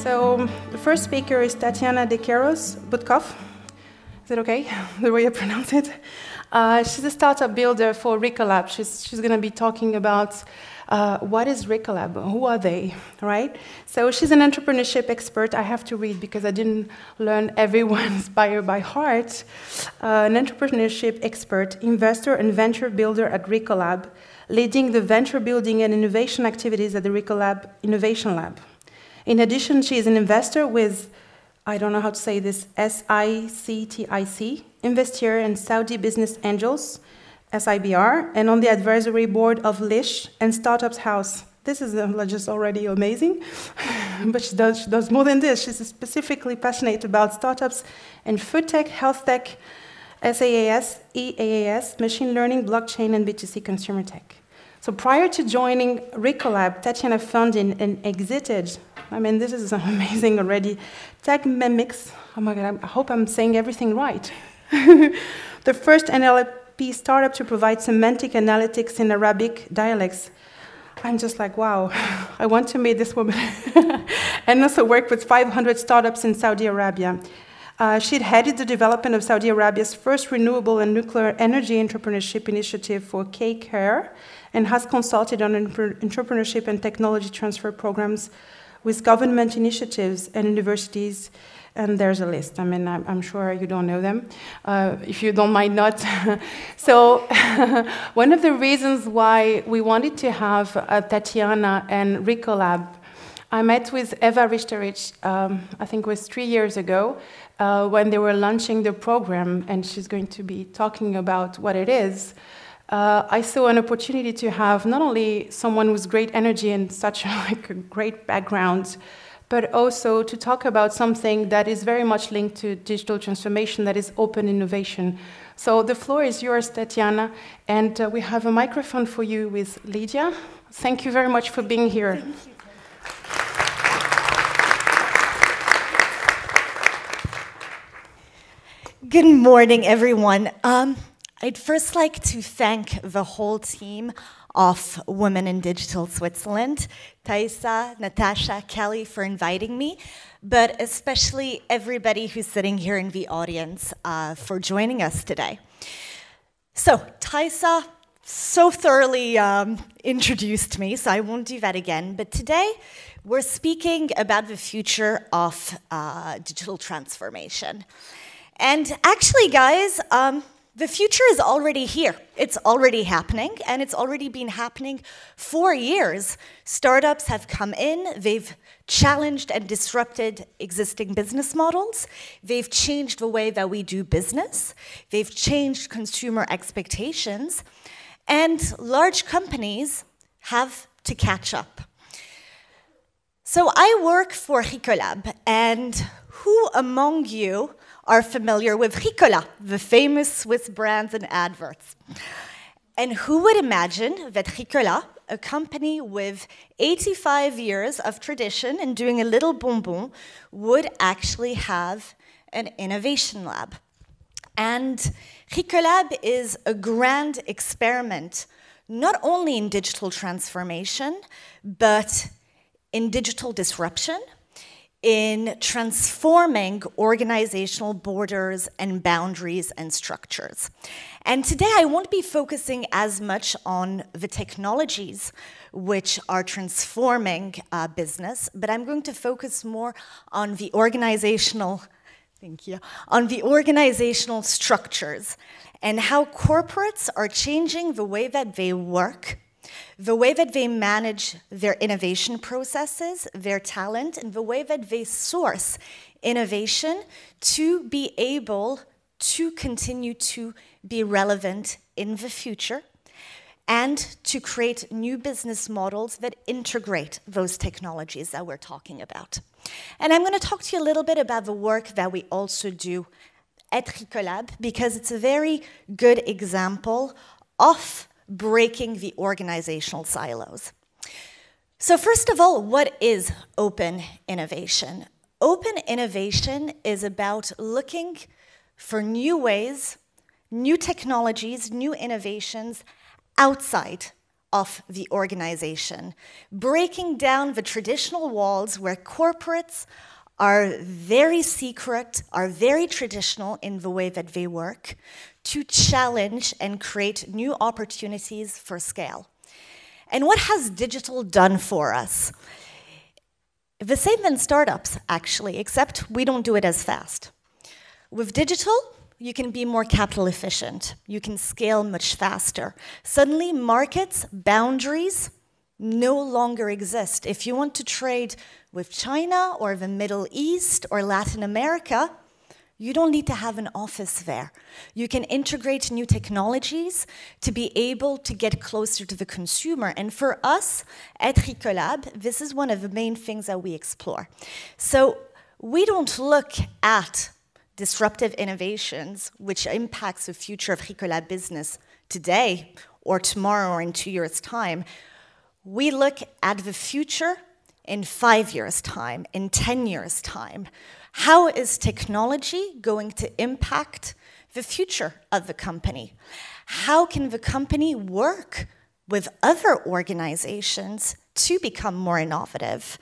So the first speaker is Tatjana de Kerros. Is it okay, the way I pronounce it? She's a startup builder for Ricolab. She's going to be talking about what is Ricolab, who are they, right? So she's an entrepreneurship expert. I have to read because I didn't learn everyone's bio by heart. An entrepreneurship expert, investor and venture builder at Ricolab, leading the venture building and innovation activities at the Ricolab Innovation Lab. In addition, she is an investor with, I don't know how to say this, SICTIC, Investier and Saudi Business Angels, SIBR, and on the advisory board of Lish and Startups House. This is just already amazing, but she does more than this. She's specifically passionate about startups and food tech, health tech, SaaS, EaaS, machine learning, blockchain, and B2C consumer tech. So prior to joining Ricolab, Tatjana founded and exited, I mean, this is amazing already, Tech-Memics, oh my God, I hope I'm saying everything right. The first NLP startup to provide semantic analytics in Arabic dialects. I'm just like, wow, I want to meet this woman. And also work with 500 startups in Saudi Arabia. She'd headed the development of Saudi Arabia's first renewable and nuclear energy entrepreneurship initiative for KCARE and has consulted on entrepreneurship and technology transfer programs with government initiatives and universities. And there's a list. I mean, I'm sure you don't know them. If you don't mind not. So one of the reasons why we wanted to have Tatjana and Ricolab, I met with Eva Richterich, I think it was 3 years ago, when they were launching the program, and she's going to be talking about what it is. I saw an opportunity to have not only someone with great energy and such a great background, but also to talk about something that is very much linked to digital transformation, that is open innovation. So the floor is yours, Tatjana, and we have a microphone for you with Lydia. Thank you very much for being here. Thank you. Good morning, everyone. I'd first like to thank the whole team of Women in Digital Switzerland, Thaisa, Natasha, Kelly, for inviting me, but especially everybody who's sitting here in the audience for joining us today. So, Thaisa so thoroughly introduced me, so I won't do that again, but today we're speaking about the future of digital transformation. And actually, guys, the future is already here. It's already happening, and it's already been happening for years. Startups have come in, they've challenged and disrupted existing business models, they've changed the way that we do business, they've changed consumer expectations, and large companies have to catch up. So I work for Ricolab, and who among you are familiar with Ricola, the famous Swiss brands and adverts? And who would imagine that Ricola, a company with 85 years of tradition in doing a little bonbon, would actually have an innovation lab? And Ricolab is a grand experiment, not only in digital transformation, but in digital disruption, in transforming organizational borders and boundaries and structures. And today I won't be focusing as much on the technologies which are transforming business, but I'm going to focus more on the organizational, on the organizational structures and how corporates are changing the way that they work, the way that they manage their innovation processes, their talent, and the way that they source innovation to be able to continue to be relevant in the future and to create new business models that integrate those technologies that we're talking about. And I'm going to talk to you a little bit about the work that we also do at Ricolab, because it's a very good example of breaking the organizational silos. So first of all, what is open innovation? Open innovation is about looking for new ways, new technologies, new innovations outside of the organization, breaking down the traditional walls where corporates are very secret, are very traditional in the way that they work, to challenge and create new opportunities for scale. And what has digital done for us? The same in startups, actually, except we don't do it as fast. With digital, you can be more capital efficient. You can scale much faster. Suddenly, markets, boundaries no longer exist. If you want to trade with China or the Middle East or Latin America, you don't need to have an office there. You can integrate new technologies to be able to get closer to the consumer. And for us at Ricolab, this is one of the main things that we explore. So we don't look at disruptive innovations, which impacts the future of Ricolab business today or tomorrow or in 2 years' time. We look at the future in 5 years' time, in 10 years' time. How is technology going to impact the future of the company? How can the company work with other organizations to become more innovative?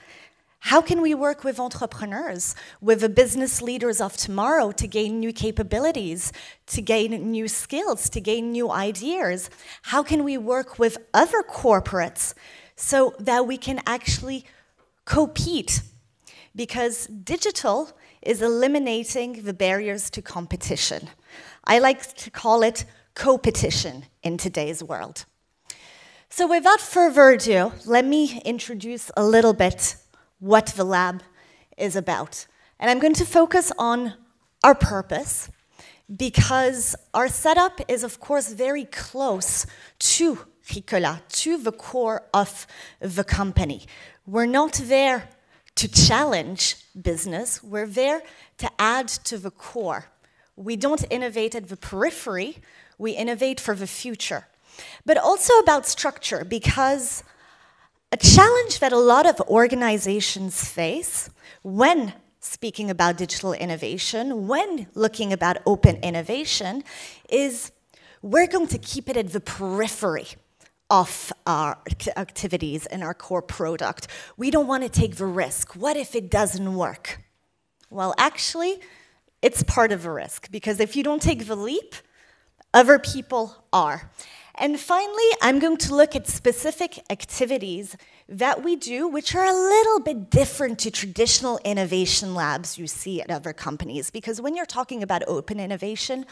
How can we work with entrepreneurs, with the business leaders of tomorrow to gain new capabilities, to gain new skills, to gain new ideas? How can we work with other corporates so that we can actually compete? Because digital is eliminating the barriers to competition. I like to call it co-petition in today's world. So without further ado, let me introduce a little bit what the lab is about. And I'm going to focus on our purpose, because our setup is, of course, very close to Ricolab, to the core of the company. We're not there to challenge business, we're there to add to the core. We don't innovate at the periphery, we innovate for the future. But also about structure, because a challenge that a lot of organizations face when speaking about digital innovation, when looking about open innovation, is we're going to keep it at the periphery of our activities and our core product. We don't want to take the risk. What if it doesn't work? Well, actually, it's part of a risk, because if you don't take the leap, other people are. And finally, I'm going to look at specific activities that we do, which are a little bit different to traditional innovation labs you see at other companies. Because when you're talking about open innovation,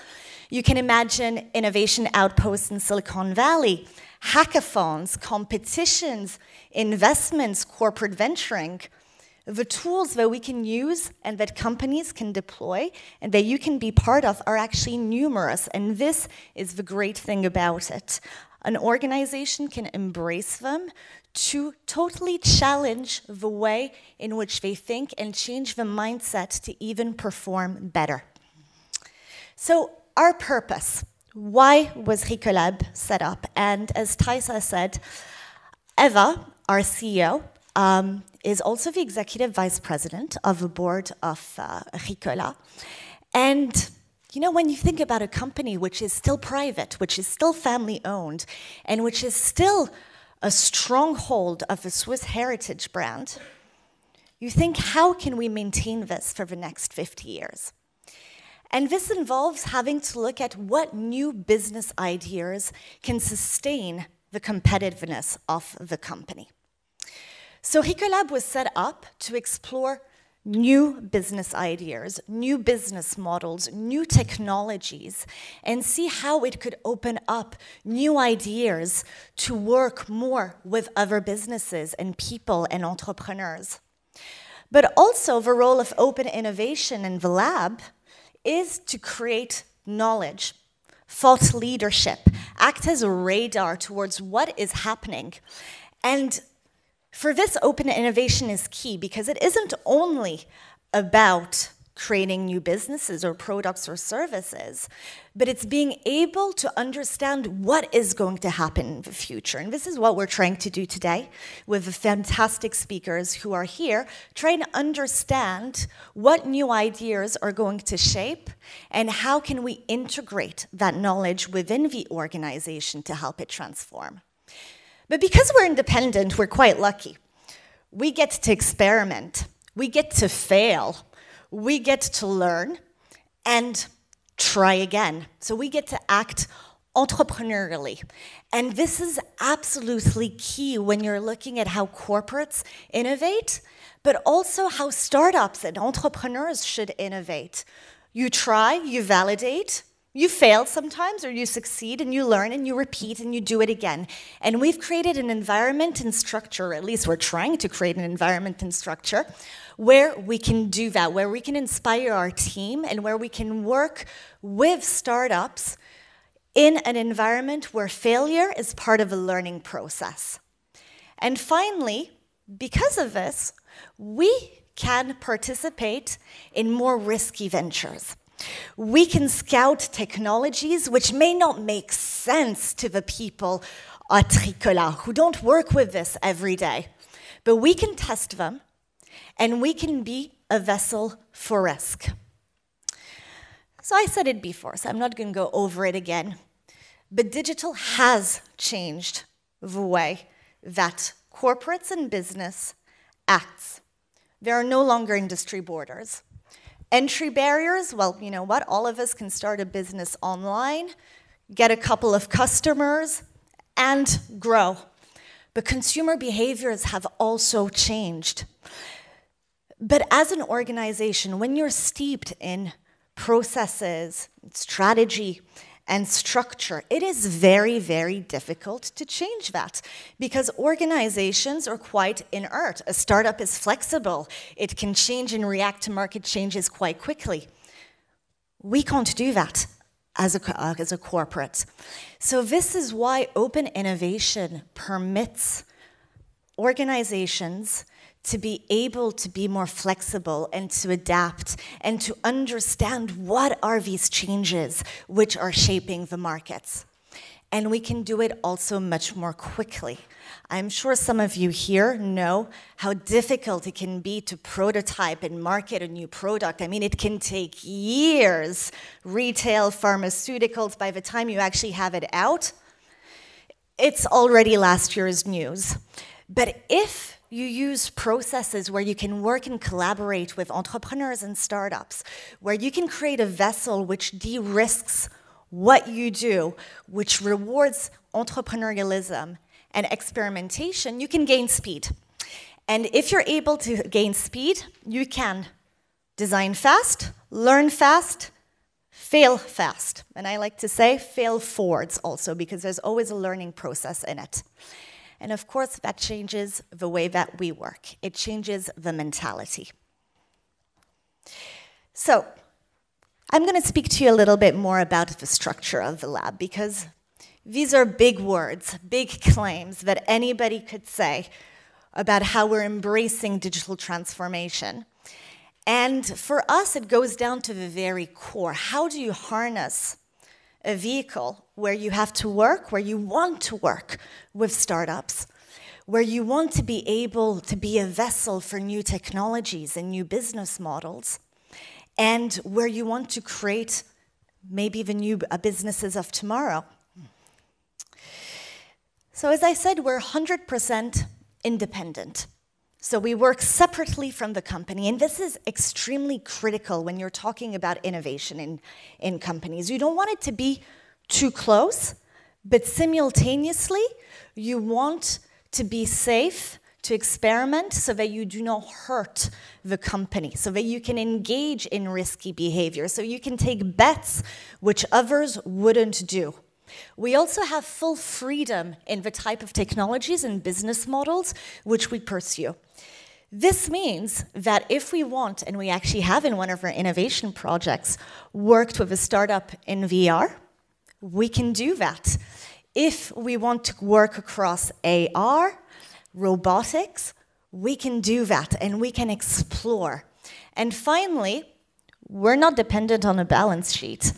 you can imagine innovation outposts in Silicon Valley, hackathons, competitions, investments, corporate venturing. The tools that we can use and that companies can deploy and that you can be part of are actually numerous, and this is the great thing about it. An organization can embrace them to totally challenge the way in which they think and change the mindset to even perform better. So our purpose, why was Ricolab set up? And as Taisa said, Eva, our CEO, is also the executive vice president of the board of Ricolab. And you know, when you think about a company which is still private, which is still family-owned, and which is still a stronghold of the Swiss heritage brand, you think, how can we maintain this for the next 50 years? And this involves having to look at what new business ideas can sustain the competitiveness of the company. So Ricolab was set up to explore new business ideas, new business models, new technologies, and see how it could open up new ideas to work more with other businesses and people and entrepreneurs. But also the role of open innovation in the lab is to create knowledge, thought leadership, act as a radar towards what is happening. And for this, open innovation is key, because it isn't only about creating new businesses or products or services, but it's being able to understand what is going to happen in the future. And this is what we're trying to do today with the fantastic speakers who are here, trying to understand what new ideas are going to shape and how can we integrate that knowledge within the organization to help it transform. But because we're independent, we're quite lucky. We get to experiment, we get to fail, we get to learn, and try again. So we get to act entrepreneurially. And this is absolutely key when you're looking at how corporates innovate, but also how startups and entrepreneurs should innovate. You try, you validate, you fail sometimes, or you succeed, and you learn, and you repeat, and you do it again. And we've created an environment and structure, at least we're trying to create an environment and structure, where we can do that, where we can inspire our team, and where we can work with startups in an environment where failure is part of a learning process. And finally, because of this, we can participate in more risky ventures. We can scout technologies which may not make sense to the people at Ricolab who don't work with this every day. But we can test them, and we can be a vessel for risk. So I said it before, so I'm not going to go over it again. But digital has changed the way that corporates and business acts. There are no longer industry borders. Entry barriers, well, you know what? All of us can start a business online, get a couple of customers, and grow. But consumer behaviors have also changed. But as an organization, when you're steeped in processes, strategy, and structure, it is very, very difficult to change that because organizations are quite inert. A startup is flexible. It can change and react to market changes quite quickly. We can't do that as a corporate. So this is why open innovation permits organizations to be able to be more flexible and to adapt and to understand what are these changes which are shaping the markets. And we can do it also much more quickly. I'm sure some of you here know how difficult it can be to prototype and market a new product. I mean, it can take years. Retail, pharmaceuticals, by the time you actually have it out, it's already last year's news. But if you use processes where you can work and collaborate with entrepreneurs and startups, where you can create a vessel which de-risks what you do, which rewards entrepreneurialism and experimentation, you can gain speed. And if you're able to gain speed, you can design fast, learn fast, fail fast. And I like to say fail forwards also, because there's always a learning process in it. And of course, that changes the way that we work. It changes the mentality. So, I'm going to speak to you a little bit more about the structure of the lab, because these are big words, big claims that anybody could say about how we're embracing digital transformation. And for us, it goes down to the very core. How do you harness a vehicle where you have to work, where you want to work with startups, where you want to be able to be a vessel for new technologies and new business models, and where you want to create maybe the new businesses of tomorrow? So as I said, we're 100% independent. So we work separately from the company, and this is extremely critical when you're talking about innovation in companies. You don't want it to be too close, but simultaneously, you want to be safe to experiment so that you do not hurt the company, so that you can engage in risky behavior, so you can take bets which others wouldn't do. We also have full freedom in the type of technologies and business models which we pursue. This means that if we want, and we actually have in one of our innovation projects, worked with a startup in VR, we can do that. If we want to work across AR, robotics, we can do that, and we can explore. And finally, we're not dependent on a balance sheet.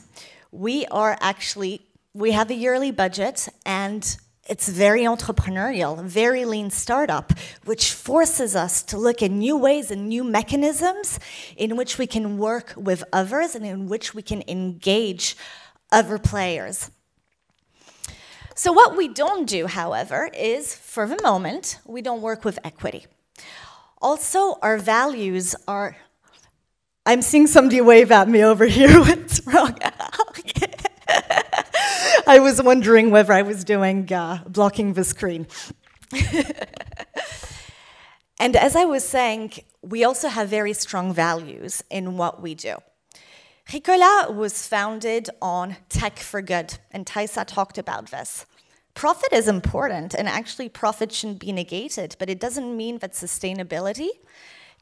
We have a yearly budget, and it's very entrepreneurial, very lean startup, which forces us to look at new ways and new mechanisms in which we can work with others and in which we can engage other players. So what we don't do, however, is, for the moment, we don't work with equity. Also, our values are... I'm seeing somebody wave at me over here. What's wrong? I was wondering whether I was doing blocking the screen. And as I was saying, we also have very strong values in what we do. Ricolab was founded on tech for good, and Taisa talked about this. Profit is important, and actually profit shouldn't be negated, but it doesn't mean that sustainability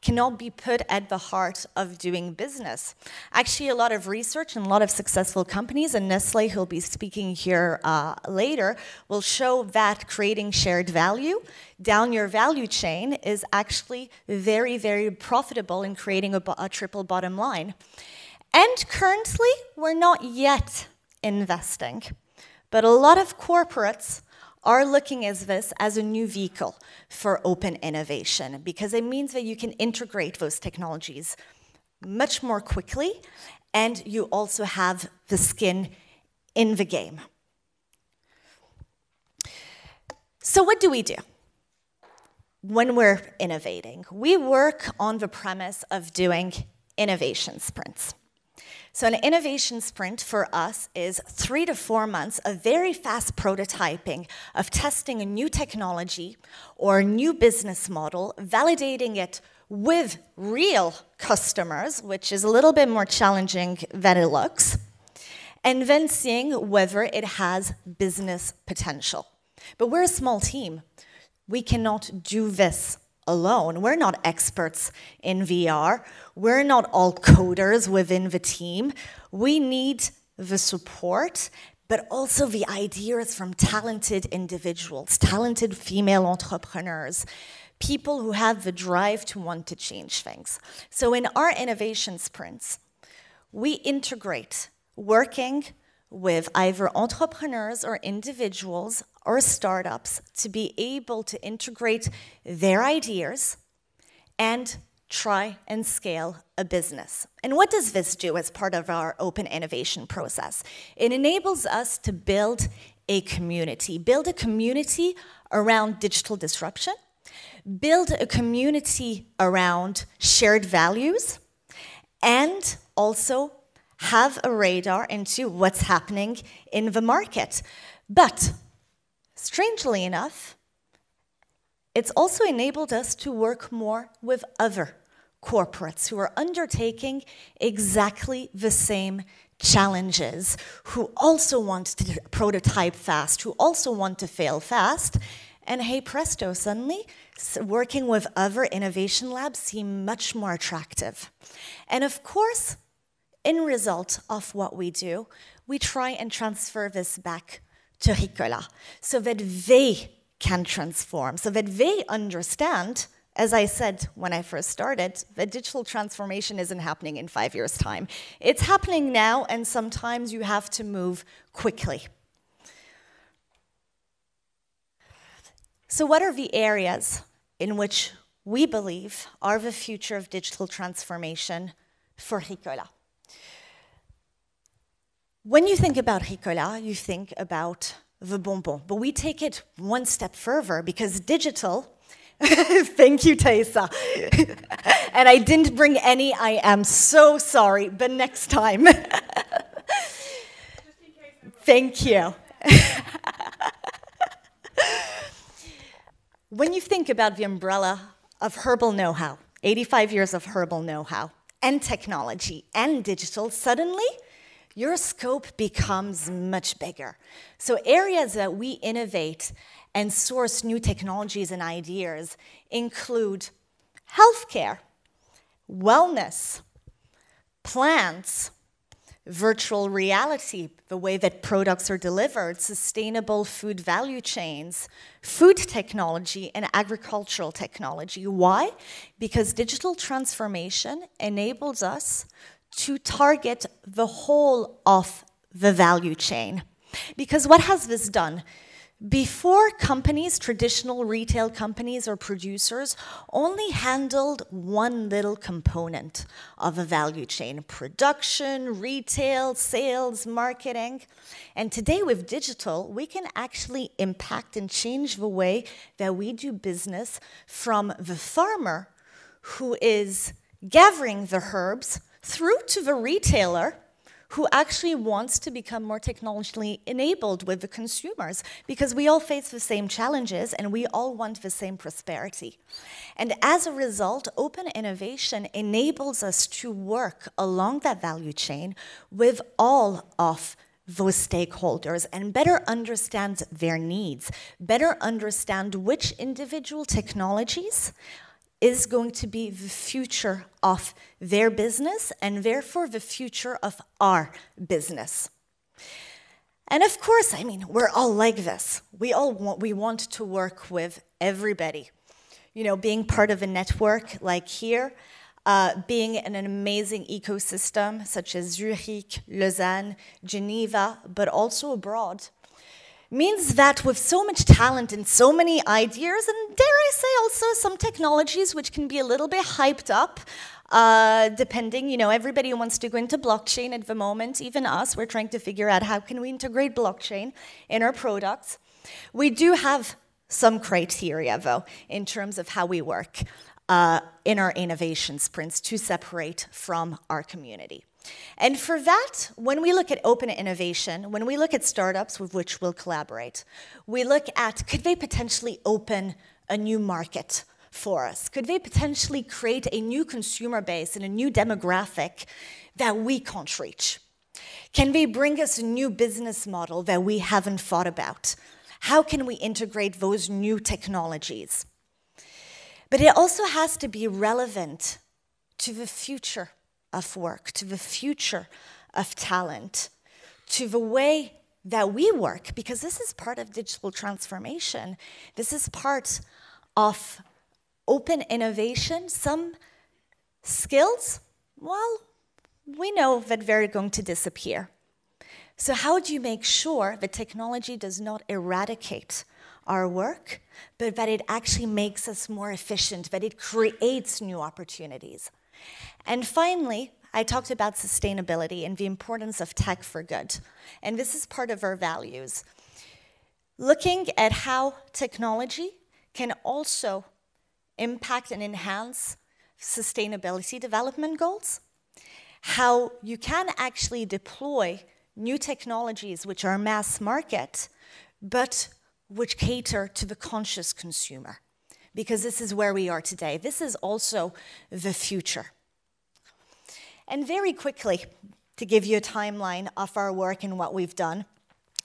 cannot be put at the heart of doing business. Actually, a lot of research and a lot of successful companies, and Nestlé, who'll be speaking here later, will show that creating shared value down your value chain is actually very, very profitable in creating a triple bottom line. And currently, we're not yet investing, but a lot of corporates are looking at this as a new vehicle for open innovation, because it means that you can integrate those technologies much more quickly, and you also have the skin in the game. So what do we do when we're innovating? We work on the premise of doing innovation sprints. So an innovation sprint for us is 3 to 4 months of very fast prototyping, of testing a new technology or a new business model, validating it with real customers, which is a little bit more challenging than it looks, and then seeing whether it has business potential. But we're a small team. We cannot do this alone. We're not experts in VR. We're not all coders within the team. We need the support, but also the ideas from talented individuals, talented female entrepreneurs, people who have the drive to want to change things. So in our innovation sprints, we integrate working with either entrepreneurs or individuals or startups to be able to integrate their ideas and try and scale a business. And what does this do as part of our open innovation process? It enables us to build a community around digital disruption, build a community around shared values, and also have a radar into what's happening in the market. But strangely enough, it's also enabled us to work more with other corporates who are undertaking exactly the same challenges, who also want to prototype fast, who also want to fail fast. And hey presto, suddenly working with other innovation labs seem much more attractive. And of course, in result of what we do, we try and transfer this back to Ricolab so that they can transform, so that they understand, as I said when I first started, that digital transformation isn't happening in 5 years' time. It's happening now, and sometimes you have to move quickly. So what are the areas in which we believe are the future of digital transformation for Ricolab? When you think about Ricolab, you think about the bonbon, but we take it one step further because digital, thank you, Taisa, and I didn't bring any, I am so sorry, but next time. Thank you. When you think about the umbrella of herbal know-how, 85 years of herbal know-how, and technology, and digital, suddenly, your scope becomes much bigger. So areas that we innovate and source new technologies and ideas include healthcare, wellness, plants, virtual reality, the way that products are delivered, sustainable food value chains, food technology, and agricultural technology. Why? Because digital transformation enables us to target the whole of the value chain. Because what has this done? Before companies, traditional retail companies or producers, only handled one little component of a value chain: production, retail, sales, marketing. And today with digital, we can actually impact and change the way that we do business, from the farmer who is gathering the herbs through to the retailer who actually wants to become more technologically enabled with the consumers, because we all face the same challenges and we all want the same prosperity. And as a result, open innovation enables us to work along that value chain with all of those stakeholders and better understand their needs, better understand which individual technologies is going to be the future of their business and therefore the future of our business. And of course, I mean, we're all like this. We want to work with everybody. You know, being part of a network like here, being in an amazing ecosystem such as Zurich, Lausanne, Geneva, but also abroad, means that with so much talent and so many ideas, and dare I say also some technologies which can be a little bit hyped up, depending, you know, everybody wants to go into blockchain at the moment, even us, we're trying to figure out how can we integrate blockchain in our products. We do have some criteria, though, in terms of how we work in our innovation sprints to separate from our community. And for that, when we look at open innovation, when we look at startups with which we'll collaborate, we look at, could they potentially open a new market for us? Could they potentially create a new consumer base and a new demographic that we can't reach? Can they bring us a new business model that we haven't thought about? How can we integrate those new technologies? But it also has to be relevant to the future of work, to the future of talent, to the way that we work, because this is part of digital transformation. This is part of open innovation. Some skills, well, we know that they're going to disappear. So how do you make sure that technology does not eradicate our work, but that it actually makes us more efficient, that it creates new opportunities? And finally, I talked about sustainability and the importance of tech for good. And this is part of our values. Looking at how technology can also impact and enhance sustainability development goals, how you can actually deploy new technologies which are mass market, but which cater to the conscious consumer. Because this is where we are today. This is also the future. And very quickly, to give you a timeline of our work and what we've done,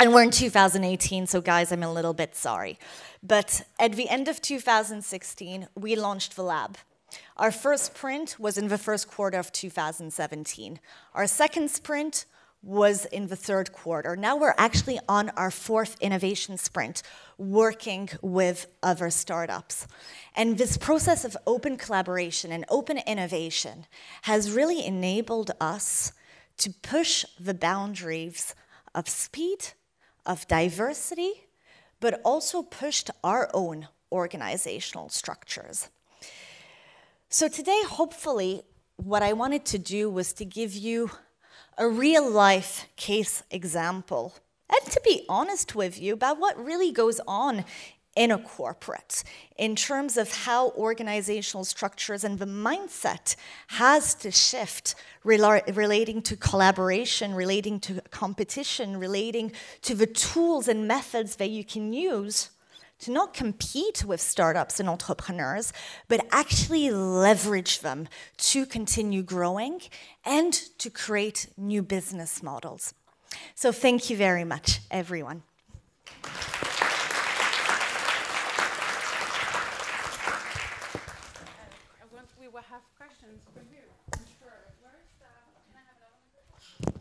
and we're in 2018, so guys, I'm a little bit sorry. But at the end of 2016, we launched the lab. Our first sprint was in the first quarter of 2017. Our second sprint was in the third quarter. Now we're actually on our fourth innovation sprint, working with other startups. And this process of open collaboration and open innovation has really enabled us to push the boundaries of speed, of diversity, but also pushed our own organizational structures. So today, hopefully, what I wanted to do was to give you a real-life case example, and to be honest with you about what really goes on in a corporate in terms of how organizational structures and the mindset has to shift relating to collaboration, relating to competition, relating to the tools and methods that you can use to not compete with startups and entrepreneurs, but actually leverage them to continue growing and to create new business models. So thank you very much, everyone. We will have questions for you. Sure. Can I have another one?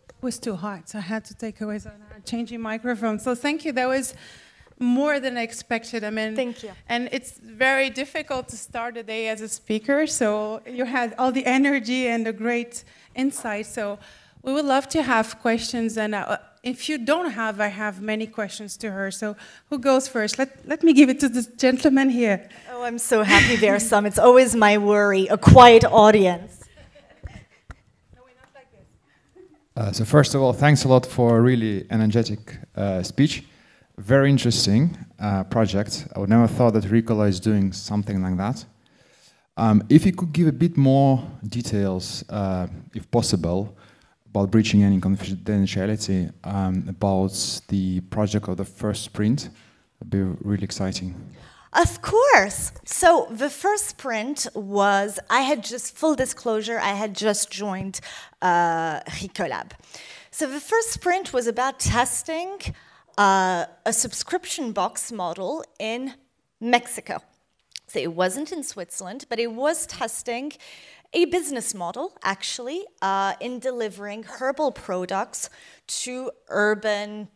It was too hot, so I had to take away changing microphone. So thank you. That was more than expected. I mean, thank you. And it's very difficult to start a day as a speaker. So you had all the energy and the great insight. So We would love to have questions, and if you don't have, I have many questions to her. So who goes first? Let me give it to this gentleman here. Oh, I'm so happy there are some. It's always my worry, a quiet audience. No, we're not like this. So first of all, thanks a lot for a really energetic speech. Very interesting project. I would never thought that Ricolab is doing something like that. If you could give a bit more details, if possible, about breaching any confidentiality, about the project of the first sprint, would be really exciting. Of course. So the first sprint was, full disclosure, I had just joined Ricolab. So the first sprint was about testing a subscription box model in Mexico. So it wasn't in Switzerland, but it was testing a business model, actually, in delivering herbal products to urban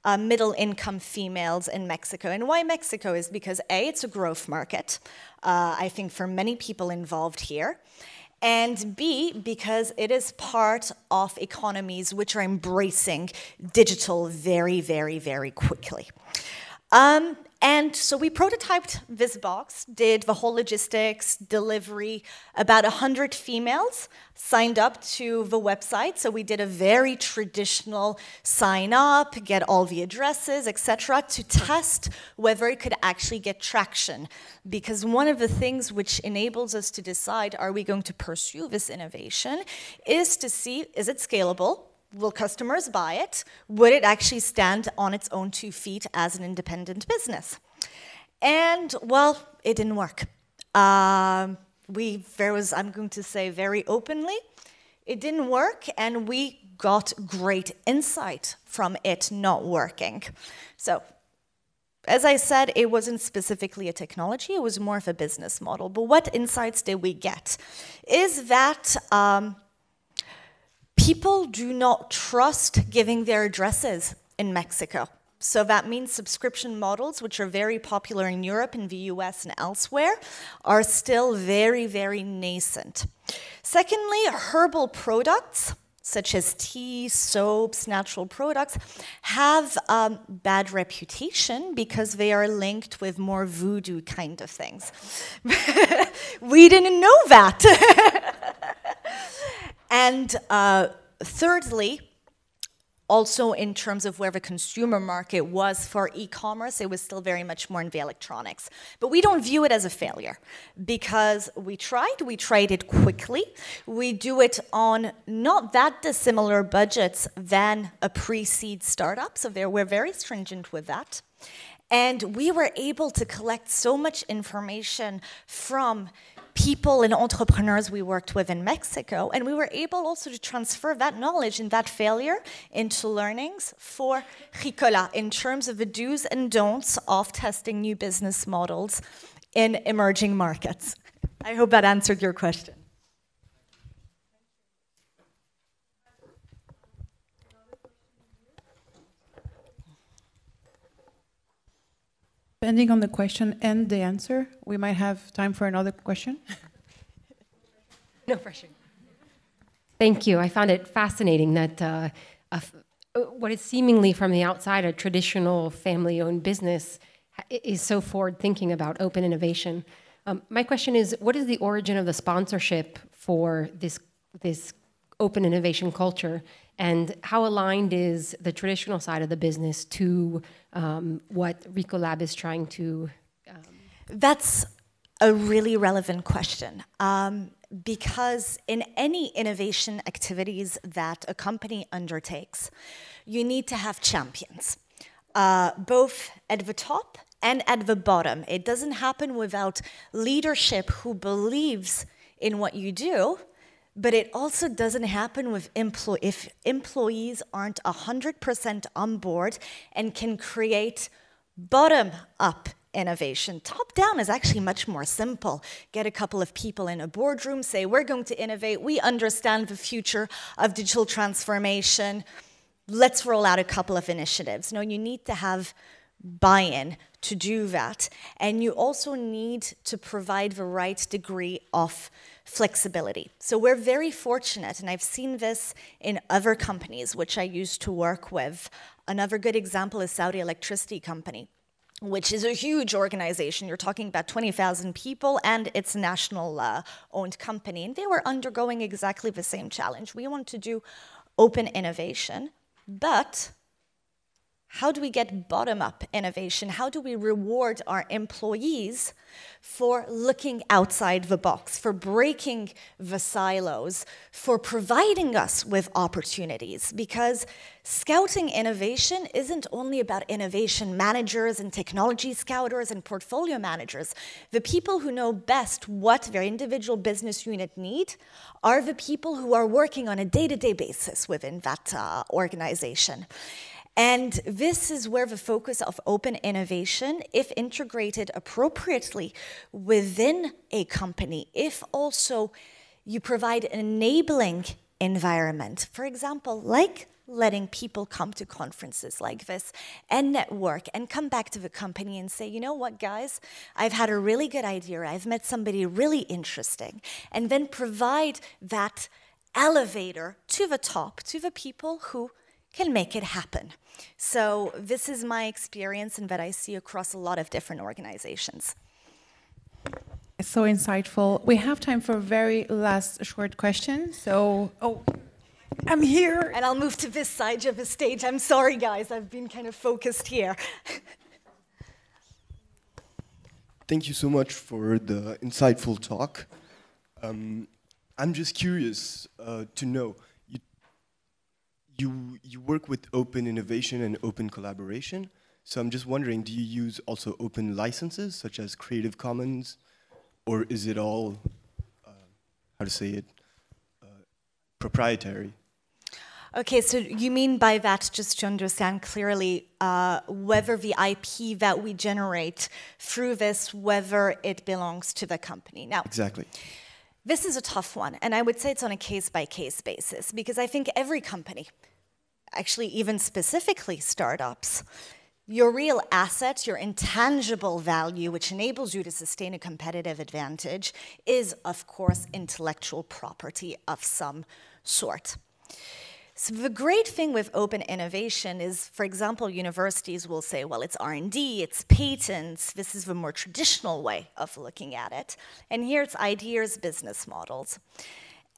middle-income females in Mexico. And why Mexico is because, A, it's a growth market, I think, for many people involved here, and B, because it is part of economies which are embracing digital very, very, very quickly. And so we prototyped this box, did the whole logistics, delivery. About 100 females signed up to the website. So we did a very traditional sign up, get all the addresses, etc., to test whether it could actually get traction. Because one of the things which enables us to decide, are we going to pursue this innovation, is to see, is it scalable? Will customers buy it? Would it actually stand on its own 2 feet as an independent business? And, well, it didn't work. I'm going to say very openly, it didn't work, and we got great insight from it not working. So, as I said, it wasn't specifically a technology, it was more of a business model. But what insights did we get? Is that people do not trust giving their addresses in Mexico. So that means subscription models, which are very popular in Europe, in the US, and elsewhere, are still very, very nascent. Secondly, herbal products, such as tea, soaps, natural products, have a bad reputation because they are linked with more voodoo kind of things. We didn't know that. And thirdly, also in terms of where the consumer market was for e-commerce, it was still very much more in the electronics. But we don't view it as a failure because we tried it quickly. We do it on not that dissimilar budgets than a pre-seed startup, so we're very stringent with that. And we were able to collect so much information from people and entrepreneurs we worked with in Mexico, and we were able also to transfer that knowledge and that failure into learnings for Ricolab in terms of the do's and don'ts of testing new business models in emerging markets. I hope that answered your question. Depending on the question and the answer, we might have time for another question. No pressure. Thank you. I found it fascinating that what is seemingly from the outside a traditional family-owned business is so forward-thinking about open innovation. My question is, what is the origin of the sponsorship for this open innovation culture? And how aligned is the traditional side of the business to what Ricolab is trying to? That's a really relevant question because in any innovation activities that a company undertakes, you need to have champions, both at the top and at the bottom. It doesn't happen without leadership who believes in what you do. But it also doesn't happen if employees aren't 100% on board and can create bottom-up innovation. Top-down is actually much more simple. Get a couple of people in a boardroom, say, we're going to innovate, we understand the future of digital transformation, let's roll out a couple of initiatives. No, you need to have buy-in to do that. And you also need to provide the right degree of flexibility. So we're very fortunate, and I've seen this in other companies which I used to work with. Another good example is Saudi Electricity Company, which is a huge organization. You're talking about 20,000 people, and it's a national-owned company. And they were undergoing exactly the same challenge. We want to do open innovation, but how do we get bottom-up innovation? How do we reward our employees for looking outside the box, for breaking the silos, for providing us with opportunities? Because scouting innovation isn't only about innovation managers and technology scouters and portfolio managers. The people who know best what their individual business unit need are the people who are working on a day-to-day basis within that organization. And this is where the focus of open innovation, if integrated appropriately within a company, if also you provide an enabling environment, for example, like letting people come to conferences like this and network and come back to the company and say, you know what, guys, I've had a really good idea, I've met somebody really interesting, and then provide that elevator to the top, to the people who can make it happen. So this is my experience and that I see across a lot of different organizations. It's so insightful. We have time for a very last short question. So, I'm here. And I'll move to this side of the stage. I'm sorry, guys. I've been kind of focused here. Thank you so much for the insightful talk. I'm just curious to know, you work with open innovation and open collaboration. So I'm just wondering, do you use also open licenses, such as Creative Commons, or is it all, how to say it, proprietary? Okay, so you mean by that, just to understand clearly, whether the IP that we generate through this, whether it belongs to the company. Now, exactly. This is a tough one, and I would say it's on a case-by-case basis, because I think every company, actually even specifically startups, your real asset, your intangible value, which enables you to sustain a competitive advantage, is, of course, intellectual property of some sort. So the great thing with open innovation is, for example, universities will say, well, it's R&D, it's patents. This is the more traditional way of looking at it. And here it's ideas, business models.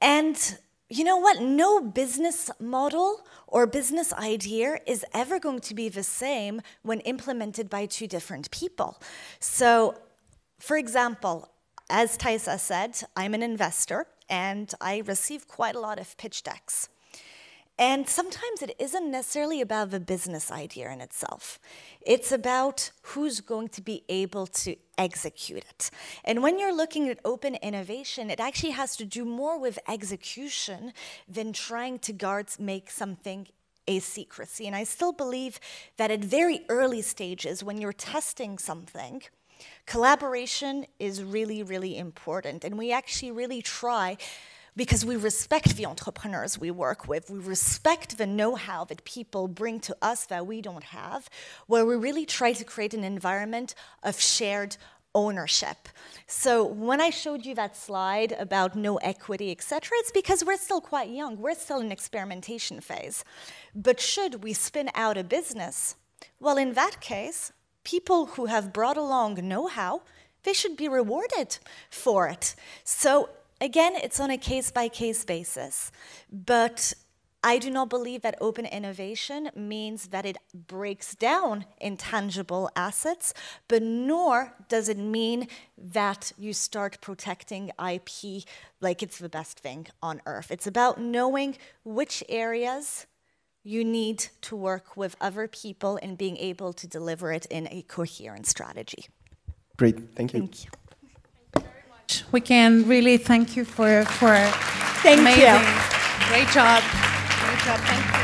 And you know what? No business model or business idea is ever going to be the same when implemented by two different people. So, for example, as Taisa said, I'm an investor, and I receive quite a lot of pitch decks. And sometimes it isn't necessarily about the business idea in itself. It's about who's going to be able to execute it. And when you're looking at open innovation, it actually has to do more with execution than trying to make something a secrecy. And I still believe that at very early stages, when you're testing something, collaboration is really, really important. And we actually really try, because we respect the entrepreneurs we work with, we respect the know-how that people bring to us that we don't have, where we really try to create an environment of shared ownership. So when I showed you that slide about no equity, etc., it's because we're still quite young. We're still in experimentation phase. But should we spin out a business, well, in that case, people who have brought along know-how, they should be rewarded for it. So again, it's on a case-by-case basis, but I do not believe that open innovation means that it breaks down intangible assets, but nor does it mean that you start protecting IP like it's the best thing on earth. It's about knowing which areas you need to work with other people and being able to deliver it in a coherent strategy. Great, thank you. Thank you. We can really thank you for Thank amazing. you. Great job. Great job. Thank you.